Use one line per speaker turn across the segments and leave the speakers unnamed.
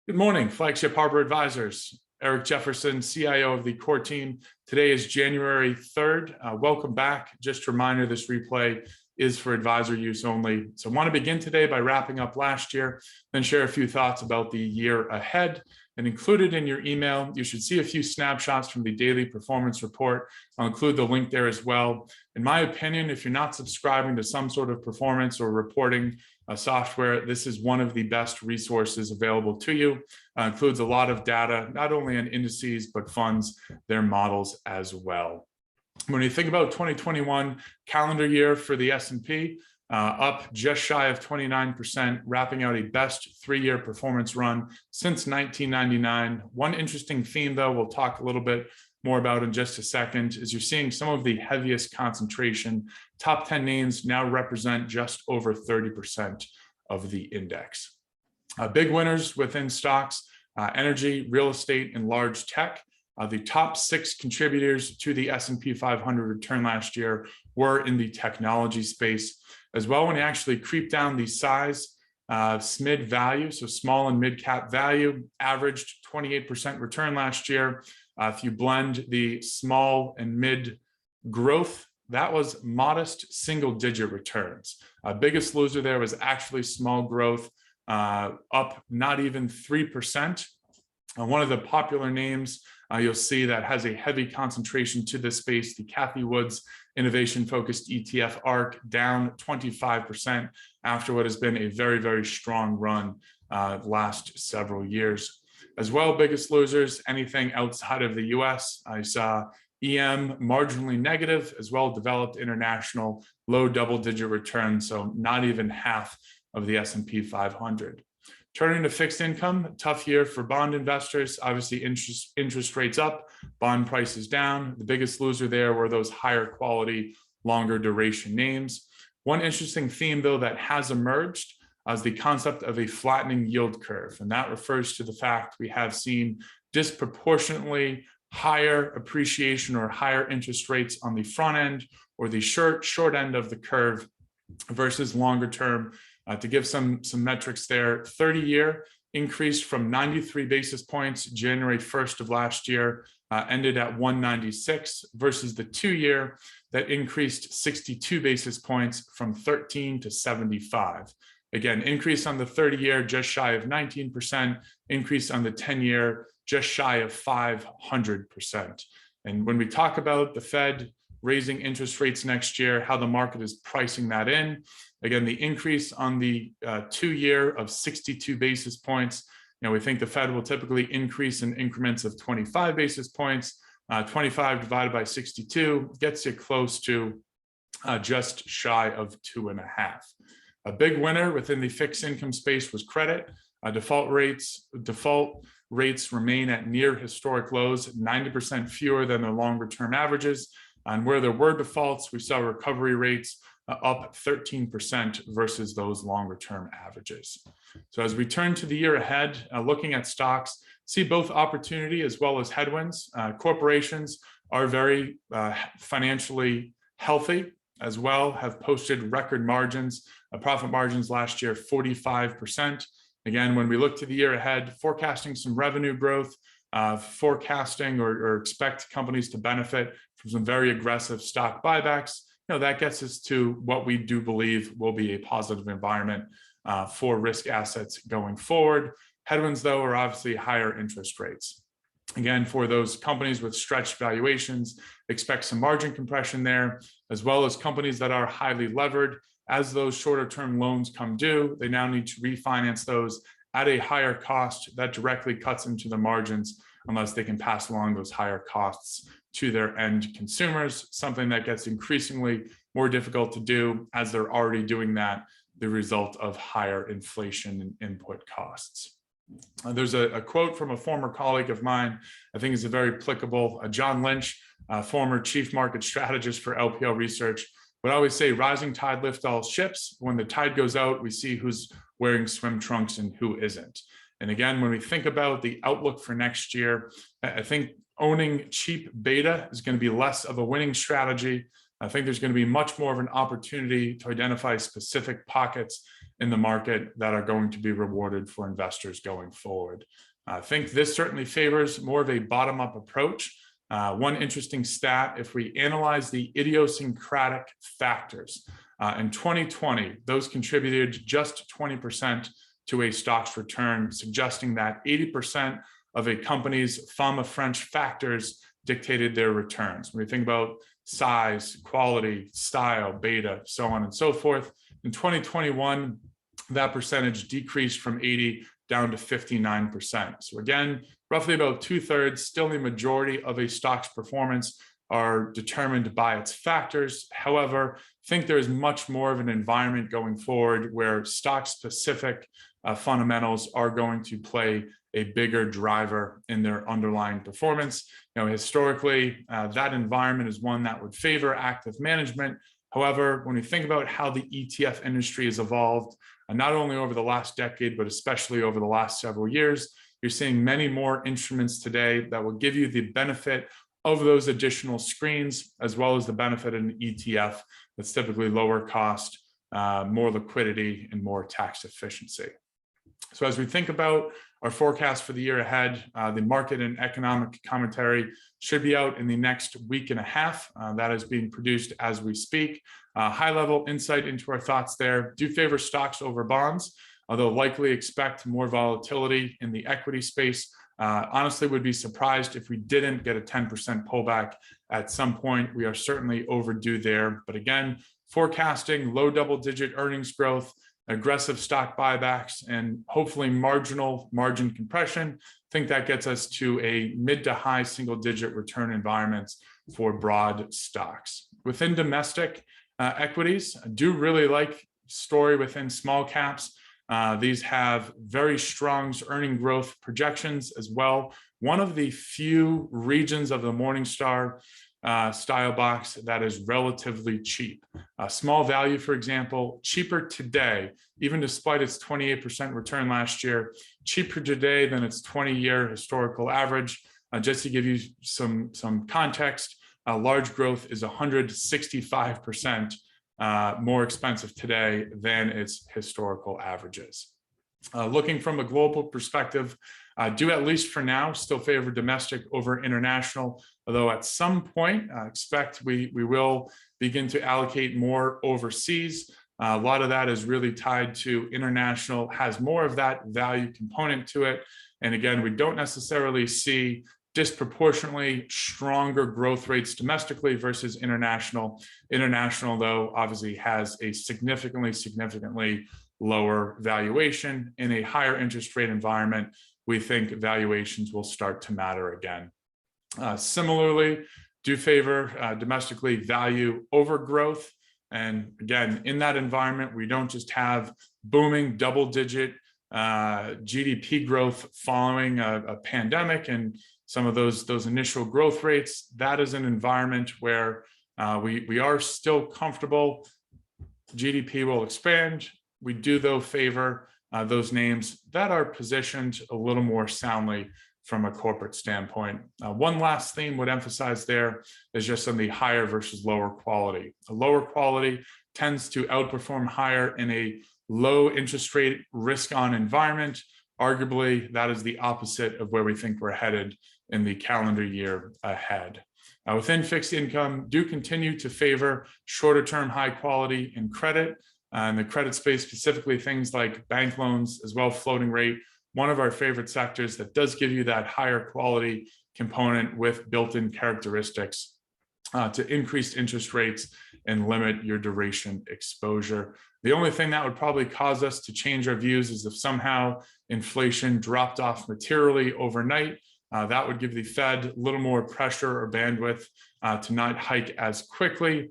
Good morning, Flagship Harbor Advisors. Eric Jefferson, CIO of the core team. Today is January 3rd. Welcome back. Just a reminder, this replay is for advisor use only. So I want to begin today by wrapping up last year, then share a few thoughts about the year ahead. And included in your email, you should see a few snapshots from the daily performance report. I'll include the link there as well. In my opinion, if you're not subscribing to some sort of performance or reporting software, this is one of the best resources available to you. Includes a lot of data, not only on indices, but funds, their models as well. When you think about 2021 calendar year for the S&P, up just shy of 29%, wrapping out a best three-year performance run since 1999. One interesting theme, though, we'll talk a little bit more about in just a second, is you're seeing some of the heaviest concentration. Top 10 names now represent just over 30% of the index. Big winners within stocks, energy, real estate, and large tech. The top 6 contributors to the S&P 500 return last year were in the technology space. As well, when you actually creep down the size, SMID value, so small and mid cap value, averaged 28% return last year. If you blend the small and mid growth, that was modest single-digit returns. Biggest loser there was actually small growth, up not even 3%. One of the popular names you'll see that has a heavy concentration to this space, the Cathie Woods innovation-focused ETF ARK, down 25% after what has been a very, very strong run last several years. As well, biggest losers, anything outside of the US. I saw EM marginally negative, as well developed international, low double-digit returns, so not even half of the S&P 500. Turning to fixed income, tough year for bond investors. Obviously, interest rates up, bond prices down. The biggest loser there were those higher quality, longer duration names. One interesting theme, though, that has emerged is the concept of a flattening yield curve. And that refers to the fact we have seen disproportionately higher appreciation or higher interest rates on the front end or the short end of the curve versus longer term. To give some metrics there, 30-year increased from 93 basis points January 1st of last year, ended at 196 versus the 2-year that increased 62 basis points from 13 to 75. Again, increase on the 30-year just shy of 19%, increase on the 10-year just shy of 500%. And when we talk about the Fed raising interest rates next year, how the market is pricing that in, again, the increase on the 2-year of 62 basis points, we think the Fed will typically increase in increments of 25 basis points. 25 divided by 62 gets you close to just shy of 2.5. A big winner within the fixed income space was credit. Default rates remain at near historic lows, 90% fewer than the longer term averages. And where there were defaults, we saw recovery rates up 13% versus those longer term averages. So as we turn to the year ahead, looking at stocks, see both opportunity as well as headwinds. Corporations are very financially healthy as well, have posted record margins, profit margins last year, 45%. Again, when we look to the year ahead, forecasting some revenue growth, forecasting or expect companies to benefit from some very aggressive stock buybacks, that gets us to what we do believe will be a positive environment for risk assets going forward. Headwinds, though, are obviously higher interest rates. Again, for those companies with stretched valuations, expect some margin compression there, as well as companies that are highly levered. As those shorter term loans come due, they now need to refinance those at a higher cost that directly cuts into the margins unless they can pass along those higher costs to their end consumers, something that gets increasingly more difficult to do as they're already doing that, the result of higher inflation and input costs. There's a quote from a former colleague of mine, I think is very applicable. John Lynch, former chief market strategist for LPL Research, would always say, rising tide lifts all ships. When the tide goes out, we see who's wearing swim trunks and who isn't. And again, when we think about the outlook for next year, I think owning cheap beta is going to be less of a winning strategy. I think there's going to be much more of an opportunity to identify specific pockets in the market that are going to be rewarded for investors going forward. I think this certainly favors more of a bottom-up approach. One interesting stat, if we analyze the idiosyncratic factors, in 2020, those contributed just 20% to a stock's return, suggesting that 80% of a company's femme French factors dictated their returns. When we think about size, quality, style, beta, so on and so forth, in 2021, that percentage decreased from 80 down to 59%. So again, roughly about 2/3, still the majority of a stock's performance are determined by its factors. However, I think there is much more of an environment going forward where stock-specific fundamentals are going to play a bigger driver in their underlying performance. Historically, that environment is one that would favor active management. However, when we think about how the ETF industry has evolved, not only over the last decade, but especially over the last several years, you're seeing many more instruments today that will give you the benefit of those additional screens, as well as the benefit in an ETF that's typically lower cost, more liquidity, and more tax efficiency. So as we think about our forecast for the year ahead, the market and economic commentary should be out in the next week and a half. That is being produced as we speak. High-level insight into our thoughts there. Do favor stocks over bonds, although likely expect more volatility in the equity space. Honestly, would be surprised if we didn't get a 10% pullback at some point. We are certainly overdue there. But again, forecasting low double-digit earnings growth, aggressive stock buybacks, and hopefully marginal margin compression. I think that gets us to a mid to high single-digit return environments for broad stocks. Within domestic equities, I do really like story within small caps. These have very strong earning growth projections as well. One of the few regions of the Morningstar style box that is relatively cheap. Small value, for example, cheaper today, even despite its 28% return last year, cheaper today than its 20-year historical average. Just to give you some context, large growth is 165% more expensive today than its historical averages. Looking from a global perspective, do at least for now still favor domestic over international, although at some point expect we will begin to allocate more overseas. A lot of that is really tied to international, has more of that value component to it. And again, we don't necessarily see disproportionately stronger growth rates domestically versus international. International, though, obviously has a significantly lower valuation. In a higher interest rate environment, we think valuations will start to matter again. Similarly, do favor domestically value over growth. And again, in that environment, we don't just have booming double-digit GDP growth following a pandemic and some of those initial growth rates. That is an environment where we are still comfortable. GDP will expand. We do, though, favor those names that are positioned a little more soundly from a corporate standpoint. One last theme would emphasize there is just on the higher versus lower quality. A lower quality tends to outperform higher in a low interest rate risk-on environment. Arguably, that is the opposite of where we think we're headed in the calendar year ahead. Within fixed income, do continue to favor shorter-term high quality and credit. In the credit space, specifically things like bank loans, as well floating rate, one of our favorite sectors that does give you that higher quality component with built-in characteristics to increase interest rates and limit your duration exposure. The only thing that would probably cause us to change our views is if somehow inflation dropped off materially overnight. That would give the Fed a little more pressure or bandwidth to not hike as quickly.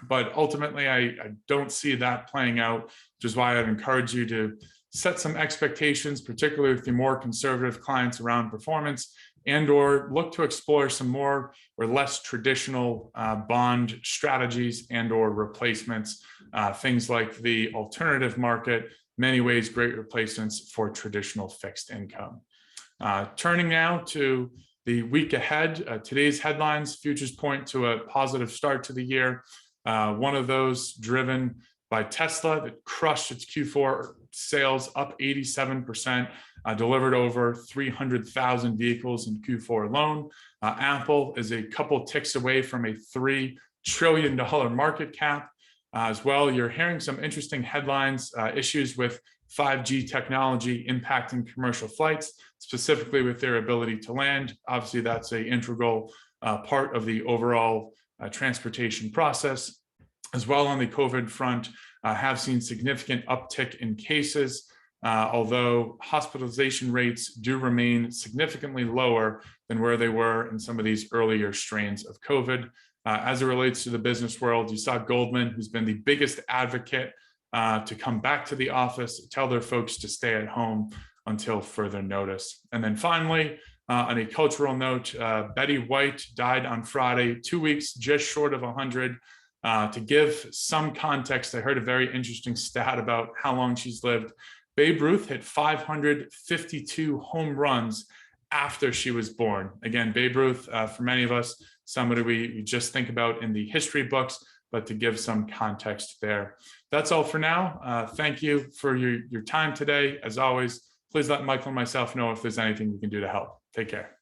But ultimately, I don't see that playing out, which is why I'd encourage you to set some expectations, particularly with the more conservative clients around performance, and or look to explore some more or less traditional bond strategies and or replacements, things like the alternative market, many ways great replacements for traditional fixed income. Turning now to the week ahead, today's headlines, futures point to a positive start to the year. One of those driven by Tesla that crushed its Q4 sales, up 87%, delivered over 300,000 vehicles in Q4 alone. Apple is a couple ticks away from a $3 trillion market cap. As well, you're hearing some interesting headlines, issues with 5G technology impacting commercial flights, specifically with their ability to land. Obviously, that's an integral part of the overall transportation process. As well, on the COVID front, have seen significant uptick in cases, although hospitalization rates do remain significantly lower than where they were in some of these earlier strains of COVID. As it relates to the business world, you saw Goldman, who's been the biggest advocate to come back to the office, tell their folks to stay at home until further notice. And then finally, on a cultural note, Betty White died on Friday, 2 weeks, just short of 100. To give some context, I heard a very interesting stat about how long she's lived. Babe Ruth hit 552 home runs after she was born. Again, Babe Ruth, for many of us, somebody we just think about in the history books, but to give some context there. That's all for now. Thank you for your time today. As always, please let Michael and myself know if there's anything we can do to help. Take care.